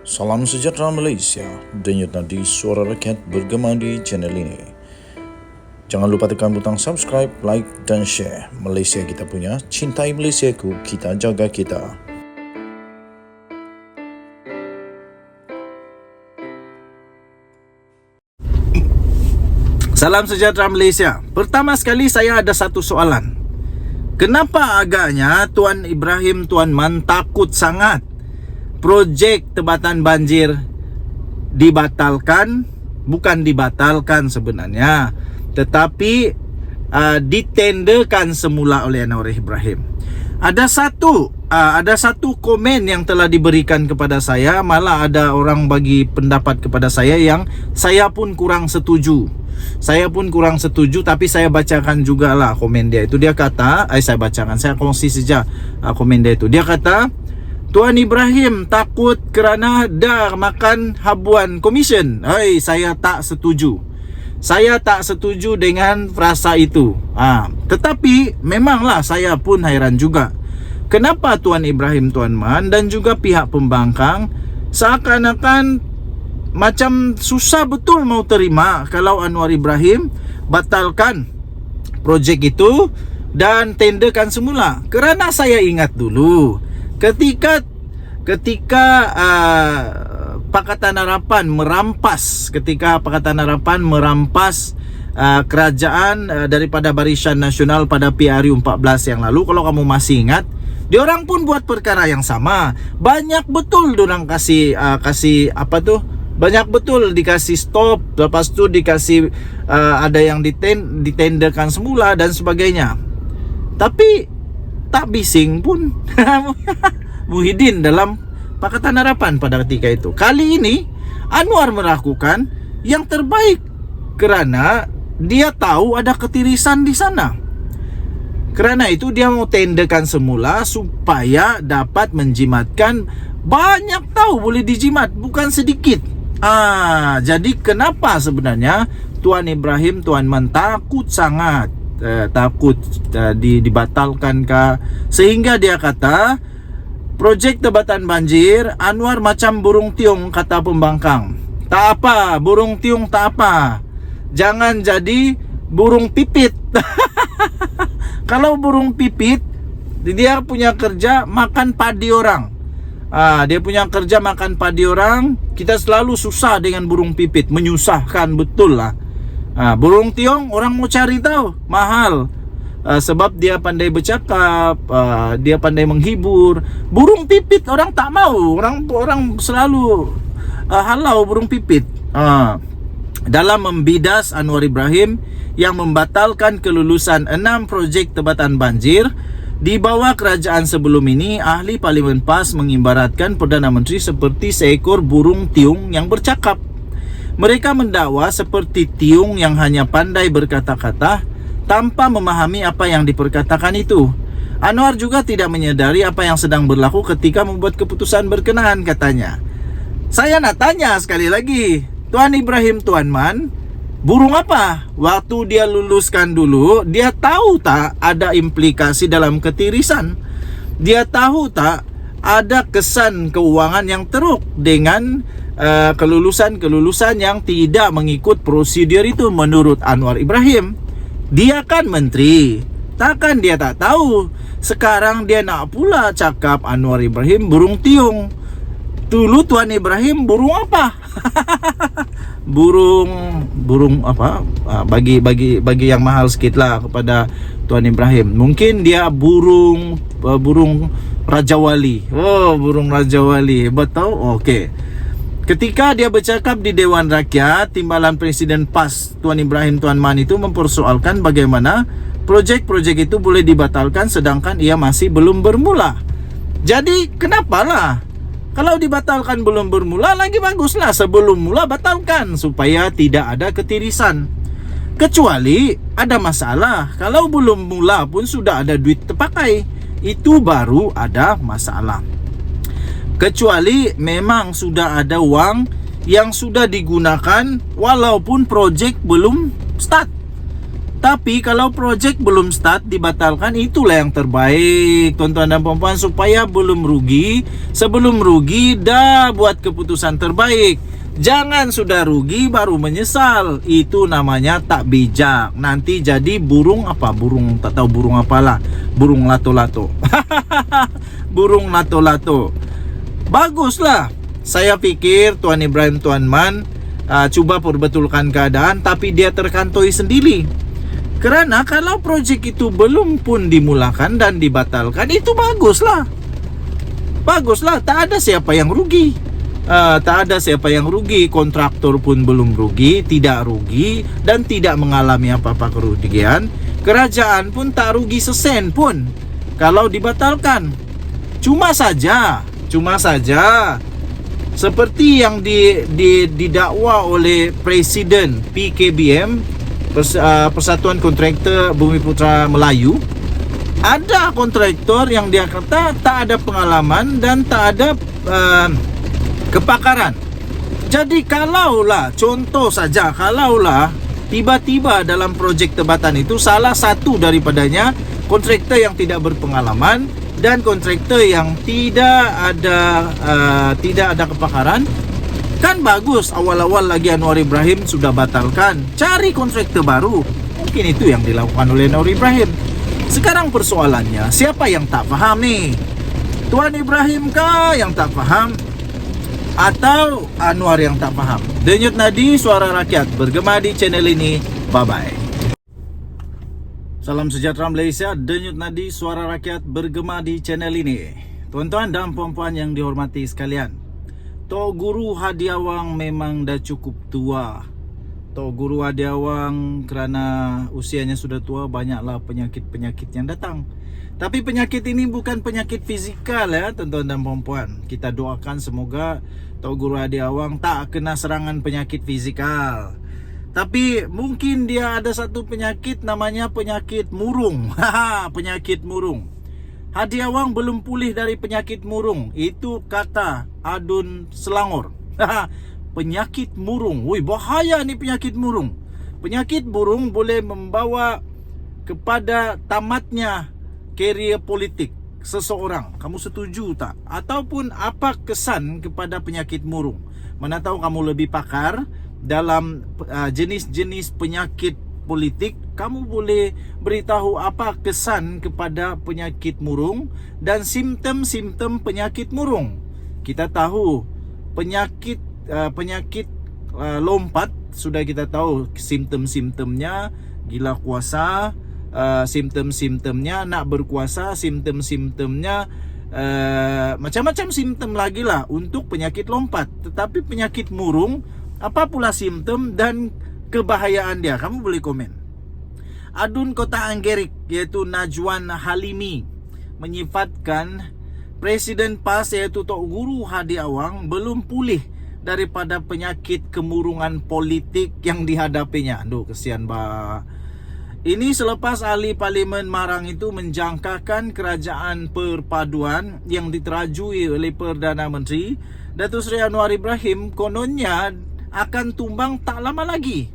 Salam sejahtera Malaysia, denyut nadi suara rakyat bergema di channel ini. Jangan lupa tekan butang subscribe, like dan share. Malaysia kita punya, cintai Malaysiaku, kita jaga kita. Salam sejahtera Malaysia. Pertama sekali saya ada satu soalan. Kenapa agaknya Tuan Ibrahim Tuan Man takut sangat projek tebatan banjir dibatalkan? Bukan dibatalkan sebenarnya, tetapi ditenderkan semula oleh Anwar Ibrahim. Ada satu komen yang telah diberikan kepada saya, malah ada orang bagi pendapat kepada saya yang saya pun kurang setuju. Tapi saya bacakan jugalah komen dia itu. Dia kata, saya kongsi saja komen dia itu. Dia kata, Tuan Ibrahim takut kerana dah makan habuan komisen. Saya tak setuju. Saya tak setuju dengan frasa itu. Tetapi memanglah saya pun hairan juga. Kenapa Tuan Ibrahim Tuan Man dan juga pihak pembangkang seakan-akan macam susah betul mau terima kalau Anwar Ibrahim batalkan projek itu dan tenderkan semula. Kerana saya ingat dulu ketika Pakatan Harapan merampas kerajaan daripada Barisan Nasional pada PRU 14 yang lalu, kalau kamu masih ingat, diorang pun buat perkara yang sama. Banyak betul diorang kasih banyak betul dikasih stop, lepas tu dikasih ada yang ditenderkan semula dan sebagainya. Tapi tak bising pun Muhyiddin dalam Pakatan Harapan pada ketika itu. Kali ini Anwar melakukan yang terbaik kerana dia tahu ada ketirisan di sana. Kerana itu dia mau tenderkan semula supaya dapat menjimatkan banyak, tahu boleh dijimat, bukan sedikit. Jadi kenapa sebenarnya Tuan Ibrahim Tuan Man takut sangat, dibatalkan kah, sehingga dia kata projek tebatan banjir Anwar macam burung tiung, kata pembangkang. Tak apa, burung tiung tak apa, jangan jadi burung pipit. Kalau burung pipit, dia punya kerja makan padi orang. Kita selalu susah dengan burung pipit, menyusahkan betul lah. Burung tiung orang mau cari tahu, mahal. Sebab dia pandai bercakap, dia pandai menghibur. Burung pipit orang tak mau. Orang selalu halau burung pipit. Dalam membidas Anwar Ibrahim yang membatalkan kelulusan 6 projek tebatan banjir di bawah kerajaan sebelum ini, ahli Parlimen PAS mengibaratkan Perdana Menteri seperti seekor burung tiung yang bercakap. Mereka mendakwa seperti tiung yang hanya pandai berkata-kata tanpa memahami apa yang diperkatakan itu. Anwar juga tidak menyadari apa yang sedang berlaku ketika membuat keputusan berkenaan, katanya. Saya nak tanya sekali lagi, Tuan Ibrahim Tuan Man, burung apa? Waktu dia luluskan dulu, dia tahu tak ada implikasi dalam ketirisan? Dia tahu tak ada kesan keuangan yang teruk dengan kelulusan yang tidak mengikut prosedur itu menurut Anwar Ibrahim? Dia kan menteri, takkan dia tak tahu. Sekarang dia nak pula cakap Anwar Ibrahim burung tiung. Dulu Tuan Ibrahim burung apa? burung apa? Bagi yang mahal sikit lah kepada Tuan Ibrahim. Mungkin dia burung Raja Wali. Burung Raja Wali, hebat tau. Okey. Ketika dia bercakap di Dewan Rakyat, Timbalan Presiden PAS Tuan Ibrahim Tuan Man itu mempersoalkan bagaimana projek-projek itu boleh dibatalkan sedangkan ia masih belum bermula. Jadi kenapalah? Kalau dibatalkan belum bermula, lagi baguslah sebelum mula batalkan supaya tidak ada ketirisan. Kecuali ada masalah, kalau belum mula pun sudah ada duit terpakai, itu baru ada masalah. Kecuali memang sudah ada wang yang sudah digunakan walaupun projek belum start. Tetapi kalau project belum start, dibatalkan, itulah yang terbaik tuan-tuan dan puan-puan, supaya belum rugi. Sebelum rugi dah buat keputusan terbaik. Jangan sudah rugi baru menyesal. Itu namanya tak bijak. Nanti jadi burung apa? Burung tak tahu burung apalah. Burung lato-lato. Burung lato-lato. Baguslah. Saya pikir Tuan Ibrahim Tuan Man cuba perbetulkan keadaan, tapi dia terkantoi sendiri. Kerana kalau projek itu belum pun dimulakan dan dibatalkan, itu baguslah. Baguslah, tak ada siapa yang rugi. Tak ada siapa yang rugi. Kontraktor pun belum rugi, tidak rugi, dan tidak mengalami apa-apa kerugian. Kerajaan pun tak rugi sesen pun kalau dibatalkan. Cuma saja seperti yang didakwa oleh Presiden PKBM, Persatuan Kontraktor Bumi Putra Melayu, ada kontraktor yang dia kata tak ada pengalaman dan tak ada kepakaran. Jadi kalaulah, contoh saja, kalaulah tiba-tiba dalam projek Tebatan itu salah satu daripadanya kontraktor yang tidak berpengalaman dan kontraktor yang tidak ada kepakaran, kan bagus awal-awal lagi Anwar Ibrahim sudah batalkan, cari kontraktor baru. Mungkin itu yang dilakukan oleh Anwar Ibrahim. Sekarang persoalannya, siapa yang tak faham nih? Tuan Ibrahim kah yang tak faham? Atau Anwar yang tak faham? Denyut Nadi Suara Rakyat bergema di channel ini. Bye-bye. Salam sejahtera Malaysia. Denyut Nadi Suara Rakyat bergema di channel ini. Tuan-tuan dan puan-puan yang dihormati sekalian, Tok Guru Hadi Awang memang dah cukup tua. Tok Guru Hadi Awang kerana usianya sudah tua, banyaklah penyakit-penyakit yang datang. Tapi penyakit ini bukan penyakit fizikal ya tuan-tuan dan puan-puan. Kita doakan semoga Tok Guru Hadi Awang tak kena serangan penyakit fizikal. Tapi mungkin dia ada satu penyakit namanya penyakit murung. Penyakit murung. Hadi Awang belum pulih dari penyakit murung. Itu kata Adun Selangor. Penyakit murung. Woi, bahaya ni penyakit murung. Penyakit murung boleh membawa kepada tamatnya karier politik seseorang. Kamu setuju tak? Ataupun apa kesan kepada penyakit murung? Mana tahu kamu lebih pakar dalam jenis-jenis penyakit politik, kamu boleh beritahu apa kesan kepada penyakit murung dan simptom-simptom penyakit murung. Kita tahu penyakit lompat, sudah kita tahu simptom-simptomnya, gila kuasa, simptom-simptomnya nak berkuasa, simptom-simptomnya macam-macam simptom lagi lah untuk penyakit lompat. Tetapi penyakit murung, apa pula simptom dan kebahayaan dia? Kamu boleh komen. Adun Kota Anggerik iaitu Najwan Halimi menyifatkan Presiden PAS iaitu Tok Guru Hadi Awang belum pulih daripada penyakit kemurungan politik yang dihadapinya. Aduh, kesian bah. Ini selepas ahli Parlimen Marang itu menjangkakan kerajaan perpaduan yang diterajui oleh Perdana Menteri Datuk Seri Anwar Ibrahim kononnya akan tumbang tak lama lagi.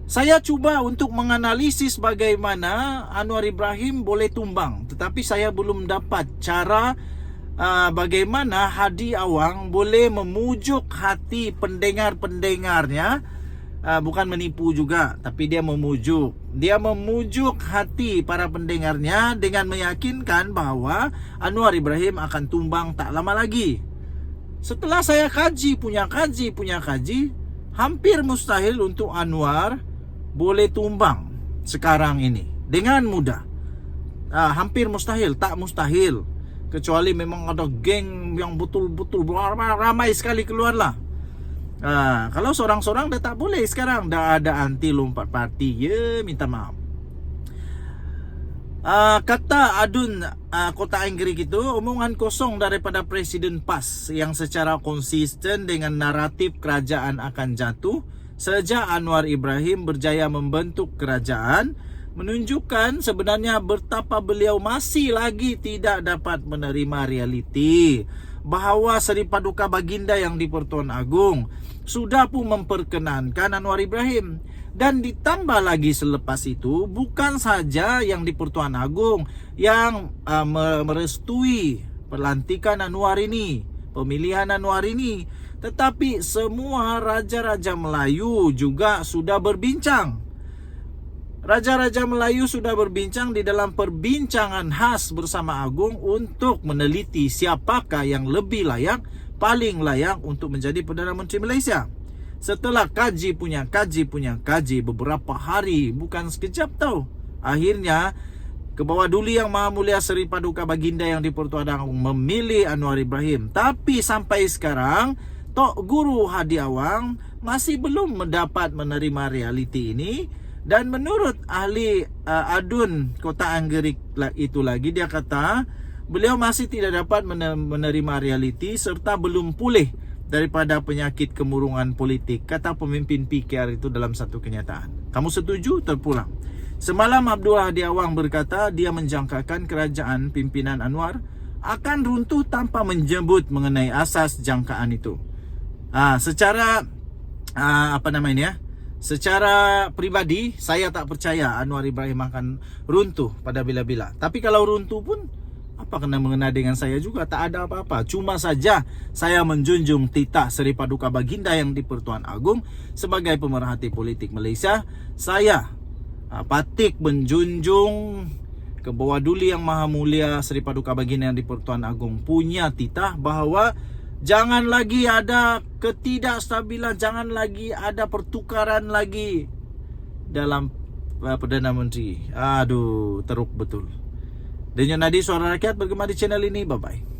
Saya cuba untuk menganalisis bagaimana Anwar Ibrahim boleh tumbang, tetapi saya belum dapat cara bagaimana Hadi Awang boleh memujuk hati pendengar-pendengarnya. Bukan menipu juga, tapi dia memujuk. Dia memujuk hati para pendengarnya dengan meyakinkan bahawa Anwar Ibrahim akan tumbang tak lama lagi. Setelah saya kaji, punya kaji, hampir mustahil untuk Anwar boleh tumbang sekarang ini dengan mudah. Hampir mustahil, tak mustahil. Kecuali memang ada geng yang betul-betul ramai sekali keluarlah. Kalau seorang-seorang dah tak boleh sekarang. Dah ada anti lompat parti. Ya, minta maaf. Kata Adun Kota Anggerik itu omongan kosong daripada Presiden PAS yang secara konsisten dengan naratif kerajaan akan jatuh sejak Anwar Ibrahim berjaya membentuk kerajaan, menunjukkan sebenarnya betapa beliau masih lagi tidak dapat menerima realiti bahawa Seri Paduka Baginda yang di Pertuan Agong sudah pun memperkenankan Anwar Ibrahim. Dan ditambah lagi selepas itu, bukan saja yang di Pertuan Agong yang merestui pelantikan Anwar ini, pemilihan Anwar ini, tetapi semua raja-raja Melayu juga sudah berbincang. Raja-raja Melayu sudah berbincang di dalam perbincangan khas bersama Agung untuk meneliti siapakah yang lebih layak, paling layak untuk menjadi Perdana Menteri Malaysia. Setelah kaji beberapa hari, bukan sekejap tau, akhirnya Kebawah Duli Yang Maha Mulia Seri Paduka Baginda yang di Pertuan Agong memilih Anwar Ibrahim. Tapi sampai sekarang Tok Guru Hadi Awang masih belum mendapat menerima realiti ini. Dan menurut ahli adun Kota Anggerik itu lagi, dia kata beliau masih tidak dapat menerima realiti serta belum pulih daripada penyakit kemurungan politik, kata pemimpin PKR itu dalam satu kenyataan. Kamu setuju? Terpulang. Semalam Abdul Hadi Awang berkata dia menjangkakan kerajaan pimpinan Anwar akan runtuh tanpa menyebut mengenai asas jangkaan itu. Secara pribadi saya tak percaya Anwar Ibrahim akan runtuh pada bila-bila. Tapi kalau runtuh pun apa kena mengena dengan saya juga? Tak ada apa-apa. Cuma saja saya menjunjung titah Seri Paduka Baginda yang di Pertuan Agong sebagai pemerhati politik Malaysia. Saya patik menjunjung Kebawah Duli Yang Maha Mulia Seri Paduka Baginda yang di Pertuan Agong punya titah bahawa jangan lagi ada ketidakstabilan, jangan lagi ada pertukaran lagi dalam Perdana Menteri. Aduh, teruk betul. Denyut nadi suara rakyat bergema di channel ini. Bye-bye.